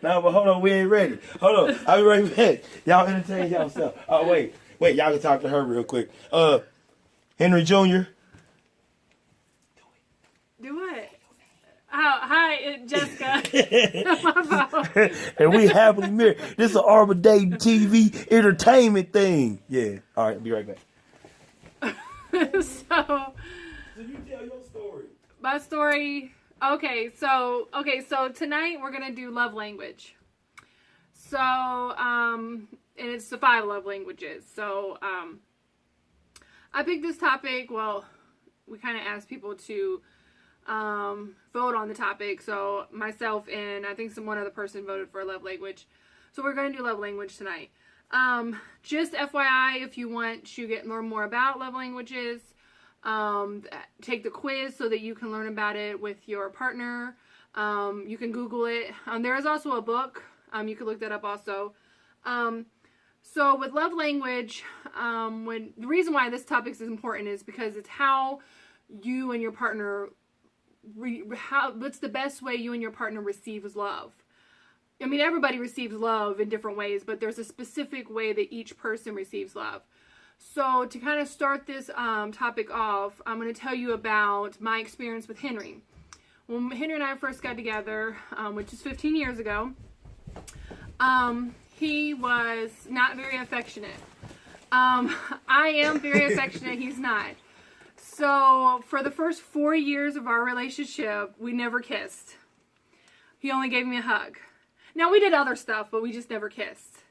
No, but hold on, we ain't ready. Hold on, I'll be right back. Y'all entertain yourself. Oh, wait, y'all can talk to her real quick. Henry Jr. Do what? Oh, hi, Jessica. My fault. And we happily married. This is an Arbor Day TV entertainment thing. Yeah. All right, I'll be right back. So you tell your story. my story. Okay, so tonight we're gonna do love language. So and it's the 5 love languages. So I picked this topic. Well, we kind of asked people to vote on the topic. So myself and I think one other person voted for love language. So we're going to do love language tonight. Just FYI, if you want to learn more about love languages, take the quiz so that you can learn about it with your partner. You can Google it. There is also a book. You can look that up also. So with love language, the reason why this topic is important is because it's how you and your partner what's the best way you and your partner receives love. I mean, everybody receives love in different ways, but there's a specific way that each person receives love. So to kind of start this topic off, I'm going to tell you about my experience with Henry. When Henry and I first got together, which is 15 years ago, he was not very affectionate. I am very affectionate. He's not. So for the first 4 years of our relationship, we never kissed. He only gave me a hug. Now, we did other stuff, but we just never kissed.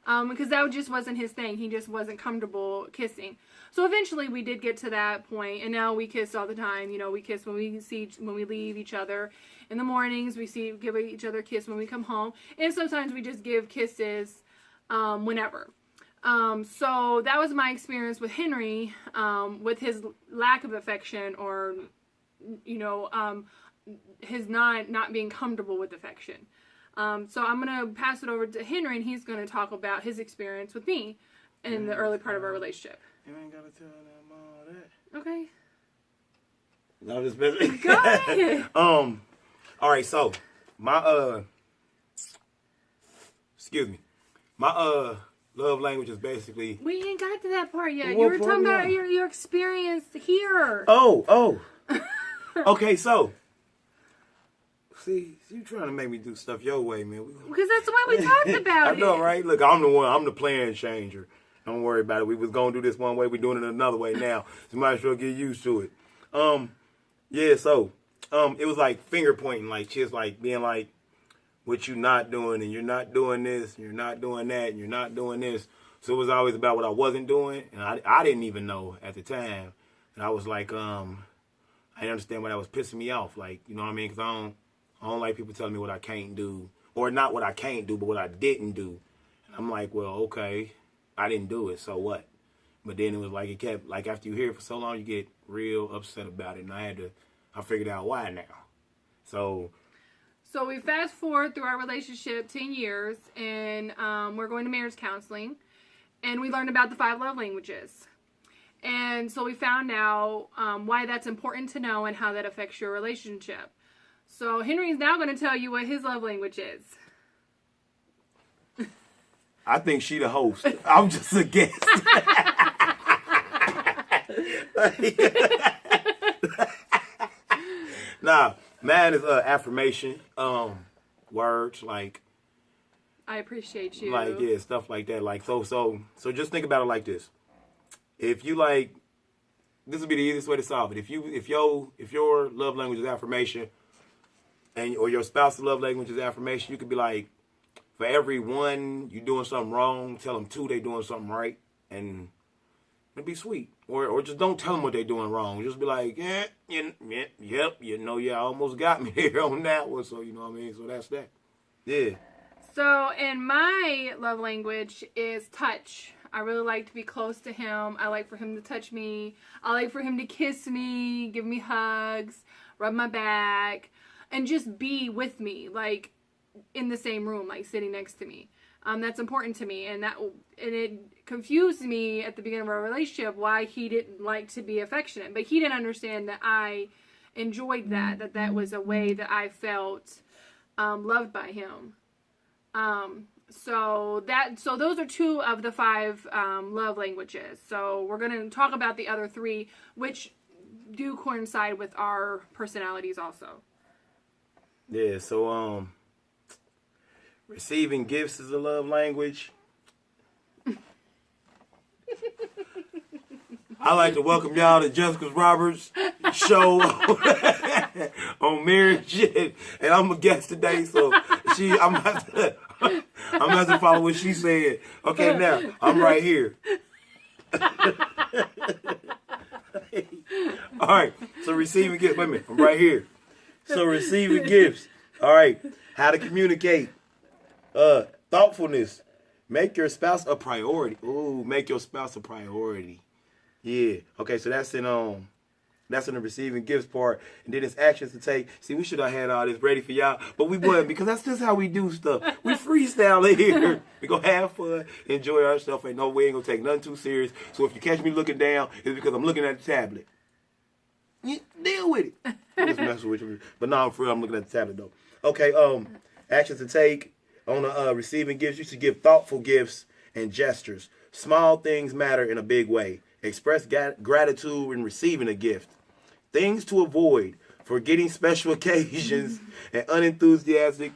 Because that just wasn't his thing. He just wasn't comfortable kissing. So eventually we did get to that point, and now we kiss all the time. You know, we kiss when we leave each other. In the mornings, give each other a kiss when we come home. And sometimes we just give kisses whenever. So that was my experience with Henry, with his lack of affection, or, his not being comfortable with affection. So I'm going to pass it over to Henry, and he's going to talk about his experience with me in the early part of our relationship. You ain't got to tell them all that. Okay. No, just busy. Go ahead. All right, so my love language is basically. We ain't got to that part yet. What You were part talking now? about your experience here. Oh. Okay, so. See, you trying to make me do stuff your way, man. Because that's the way we talked about I know, it. right? Look, I'm the plan changer. Don't worry about it. We was gonna do this one way, we're doing it another way now. So you might as well get used to it. Yeah, so it was like finger pointing, like just like being like, what you not doing, and you're not doing this, and you're not doing that, and you're not doing this. So it was always about what I wasn't doing, and I didn't even know at the time. And I was like, I didn't understand why that was pissing me off. Like, you know what I mean? Because I don't like people telling me what I can't do, or not what I can't do, but what I didn't do. And I'm like, well, okay, I didn't do it, so what? But then it was like, it kept, like after you hear it for so long, you get real upset about it. And I figured out why now. So we fast forward through our relationship 10 years, and we're going to marriage counseling, and we learned about the 5 love languages. And so we found out why that's important to know and how that affects your relationship. So Henry is now going to tell you what his love language is. I think she the host. I'm just a guest. Nah, mine is affirmation, words like. I appreciate you. Like, yeah, stuff like that. Like, so just think about it like this. If you like, this would be the easiest way to solve it. If your love language is affirmation, or your spouse's love language is affirmation, you could be like, for every 1 you doing something wrong, tell them 2 they doing something right, and it'd be sweet. Or just don't tell them what they doing wrong. Just be like, yep, you almost got me there on that one. So you know what I mean. So that's that. Yeah. So, and my love language is touch. I really like to be close to him. I like for him to touch me. I like for him to kiss me, give me hugs, rub my back, and just be with me, like in the same room, like sitting next to me. That's important to me, and it confused me at the beginning of our relationship why he didn't like to be affectionate, but he didn't understand that I enjoyed that was a way that I felt loved by him. So those are 2 of the 5 love languages. So we're going to talk about the other 3, which do coincide with our personalities also. Yeah, so receiving gifts is a love language. I'd like to welcome y'all to Jessica Roberts' show on marriage, and I'm a guest today, so I'm gonna have to follow what she said. Okay, now I'm right here. All right, so receiving gifts. Wait a minute, I'm right here. So receiving gifts. All right, how to communicate. Thoughtfulness. Make your spouse a priority. Ooh, make your spouse a priority. Yeah. Okay, so that's in the receiving gifts part, and then it's actions to take. See, we should have had all this ready for y'all, but we wasn't, because that's just how we do stuff. We freestyle here. We gonna have fun, enjoy ourselves. Ain't no way, ain't gonna take nothing too serious. So if you catch me looking down, it's because I'm looking at the tablet. You deal with it. I'm just messing with you, but no, I'm for real. I'm looking at the tablet though. Okay. Actions to take on receiving gifts. You should give thoughtful gifts and gestures. Small things matter in a big way. Express gratitude when receiving a gift. Things to avoid: forgetting special occasions and unenthusiastic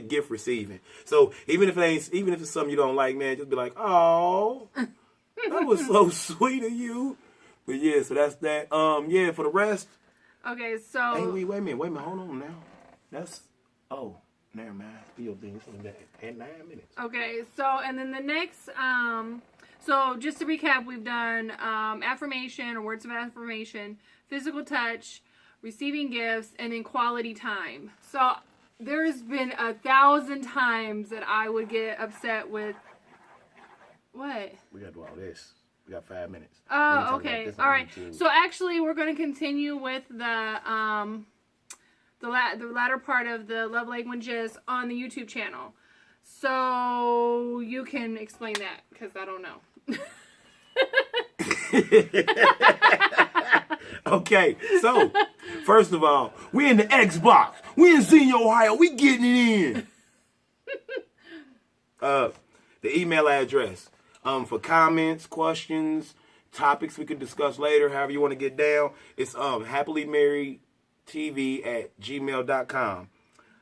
gift receiving. So even if it's something you don't like, man, just be like, "Oh, that was so sweet of you." But yeah, so that's that. Yeah, for the rest. Okay, so. Hey, wait a minute, hold on now. Never mind. Your thing in 9 minutes. Okay, so and then the next, so just to recap, we've done affirmation or words of affirmation, physical touch, receiving gifts, and then quality time. So there's been 1,000 times that I would get upset with. What? We gotta do all this. We got 5 minutes. Oh, okay. All right. So actually, we're going to continue with the latter part of the love languages on the YouTube channel. So you can explain that, because I don't know. Okay, so first of all, we in the Xbox. We in Xenia, Ohio. We getting it in. The email address for comments, questions, topics we could discuss later, however you want to get down. It's happilymarriedtv@gmail.com.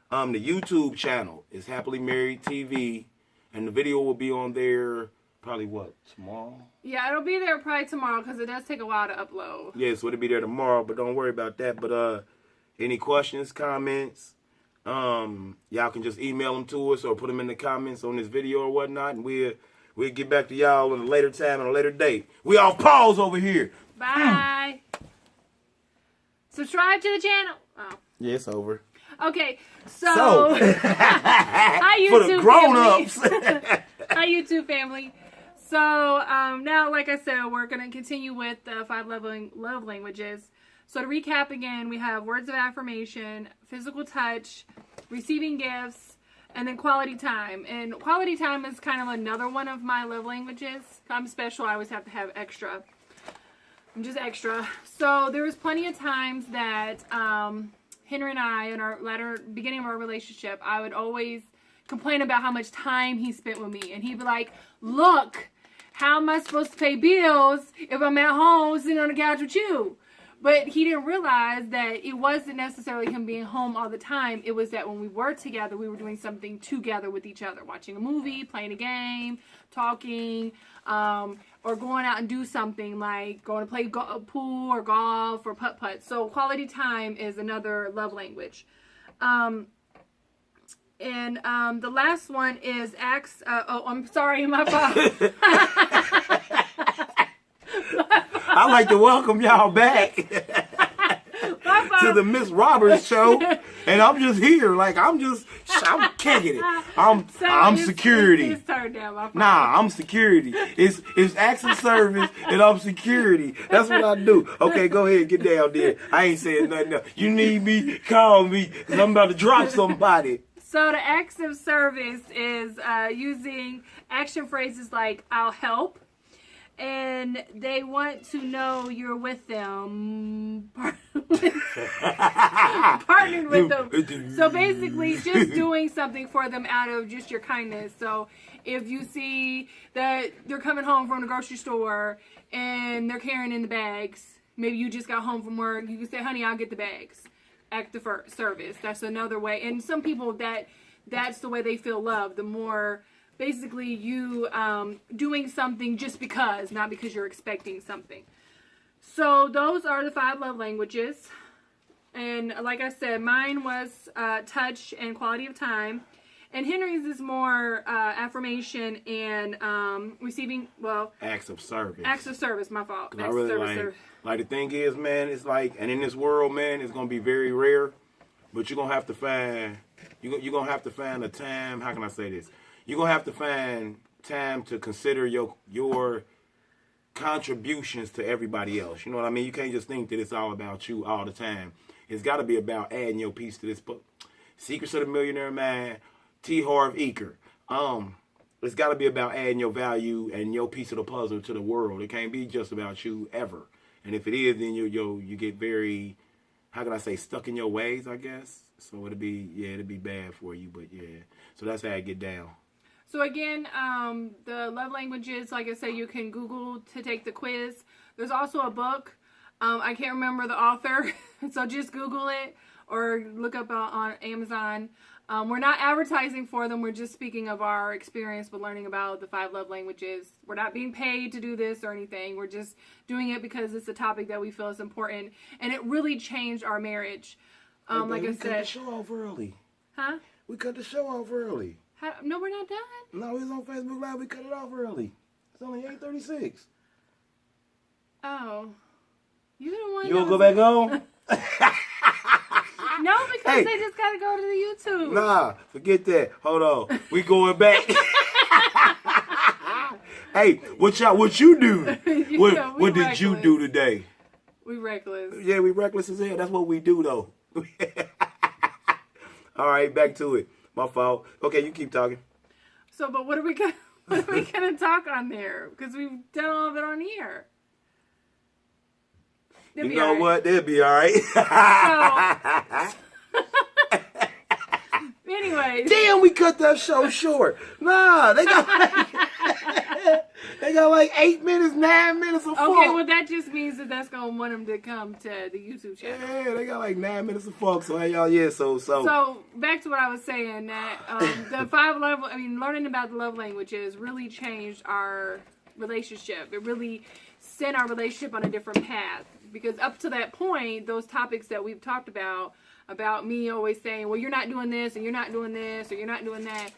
The YouTube channel is Happily Married TV, and the video will be on there probably tomorrow? Yeah, it'll be there probably tomorrow, because it does take a while to upload. Yeah, so it'll be there tomorrow, but don't worry about that. But any questions, comments, y'all can just email them to us or put them in the comments on this video or whatnot, and we'll get back to y'all on a later time and a later date. We off pause over here. Bye. Subscribe to the channel. Oh. Yeah, it's over. Okay, so hi YouTube for the grown-ups. Hi YouTube family. So now, like I said, we're going to continue with the 5 love languages. So to recap again, we have words of affirmation, physical touch, receiving gifts, and then quality time. And quality time is kind of another one of my love languages. I'm special. I always have to have extra. I'm just extra. So there was plenty of times that Henry and I, in our beginning of our relationship, I would always complain about how much time he spent with me. And he'd be like, look, how am I supposed to pay bills if I'm at home sitting on the couch with you? But he didn't realize that it wasn't necessarily him being home all the time. It was that when we were together, we were doing something together with each other. Watching a movie, playing a game, talking, or going out and do something like going to play pool or golf or putt-putt. So quality time is another love language. And the last one is acts. I'm sorry, my fault. I'd like to welcome y'all back to the Miss Roberts show, and I'm just here, like I'm kicking it. I'm security. It's turned down, my fault. Nah, I'm security. It's acts of service, and I'm security. That's what I do. Okay, go ahead, get down there. I ain't saying nothing else. You need me, call me, because I'm about to drop somebody. So the acts of service is using action phrases like "I'll help," and they want to know you're with them, partnered with them. So basically, just doing something for them out of just your kindness. So if you see that they're coming home from the grocery store and they're carrying in the bags, maybe you just got home from work, you can say, honey, I'll get the bags. Act of service. That's another way. And some people, that's the way they feel loved. The more basically you doing something just because, not because you're expecting something. So those are the 5 love languages. And like I said, mine was touch and quality of time. And Henry's is more affirmation and receiving, acts of service. Acts of service, my fault. I really like the thing is, man, it's like, and in this world, man, it's going to be very rare, but you're going to have to find, you're going to have to find a time, how can I say this? You're going to have to find time to consider your contributions to everybody else. You know what I mean? You can't just think that it's all about you all the time. It's got to be about adding your piece to this book. Secrets of the Millionaire Man, T. Harv Eker. It's got to be about adding your value and your piece of the puzzle to the world. It can't be just about you ever. And if it is, then you get very, how can I say, stuck in your ways, I guess. So it'll be bad for you. But yeah, so that's how I get down. So again, the love languages, like I said, you can Google to take the quiz. There's also a book. I can't remember the author, so just Google it or look up on Amazon. We're not advertising for them. We're just speaking of our experience with learning about the 5 love languages. We're not being paid to do this or anything. We're just doing it because it's a topic that we feel is important. And it really changed our marriage. Hey, like babe, I we cut the said. show off early. Huh? We cut the show off early. No, we're not done. No, it's on Facebook Live. We cut it off early. It's only 8:36. Oh. You don't want You gonna go back home? No, because Hey. they just gotta go to the YouTube. Nah, forget that. Hold on. We going back. Hey, what you do? We What did you reckless. do today? We reckless. Yeah, we reckless as hell. That's what we do, though. All right, back to it. My fault. Okay, you keep talking. So, but what are we gonna talk on there? Because we've done all of it on here. You know what? They'll be all right. So, anyways. Damn, we cut that show short. Nah, they got like 8 minutes, 9 minutes of fun. Okay, well that just means that's gonna want them to come to the YouTube channel. Yeah, they got like 9 minutes of funk. So hey, y'all, yeah. So back to what I was saying, that the 5 learning about the love languages really changed our relationship. It really sent our relationship on a different path, because up to that point, those topics that we've talked about me always saying, well, you're not doing this, and you're not doing this, or you're not doing that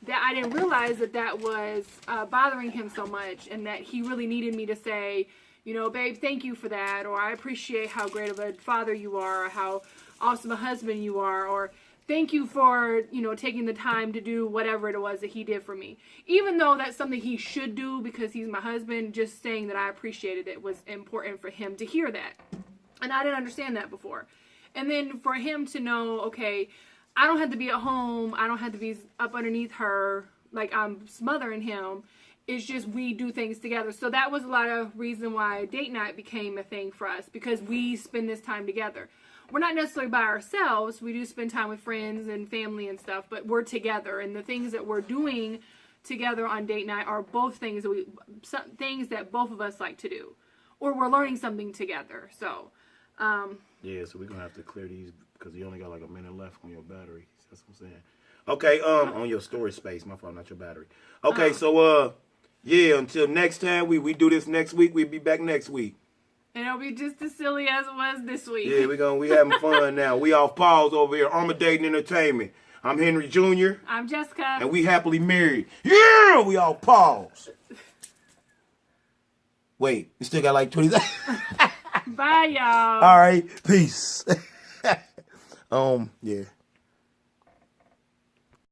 I didn't realize that was bothering him so much, and that he really needed me to say, you know, babe, thank you for that, or I appreciate how great of a father you are, or how awesome a husband you are, or thank you for, you know, taking the time to do whatever it was that he did for me. Even though that's something he should do because he's my husband, just saying that I appreciated it was important for him to hear that. And I didn't understand that before. And then for him to know, okay, I don't have to be at home, I don't have to be up underneath her like I'm smothering him. It's just we do things together. So that was a lot of reason why date night became a thing for us, because we spend this time together. We're not necessarily by ourselves. We do spend time with friends and family and stuff, but we're together. And the things that we're doing together on date night are both things that both of us like to do, or we're learning something together. So, yeah, so we're gonna have to clear these because you only got like a minute left on your battery. That's what I'm saying. Okay, on your storage space. My fault, not your battery. Okay, so yeah, until next time we do this next week. We'll be back next week. And it'll be just as silly as it was this week. Yeah, we having fun now. We off pause over here. Armadating Entertainment. I'm Henry Jr. I'm Jessica. And we happily married. Yeah, we off pause. Wait, we still got like 20 seconds. Bye, y'all. All right, peace. Yeah.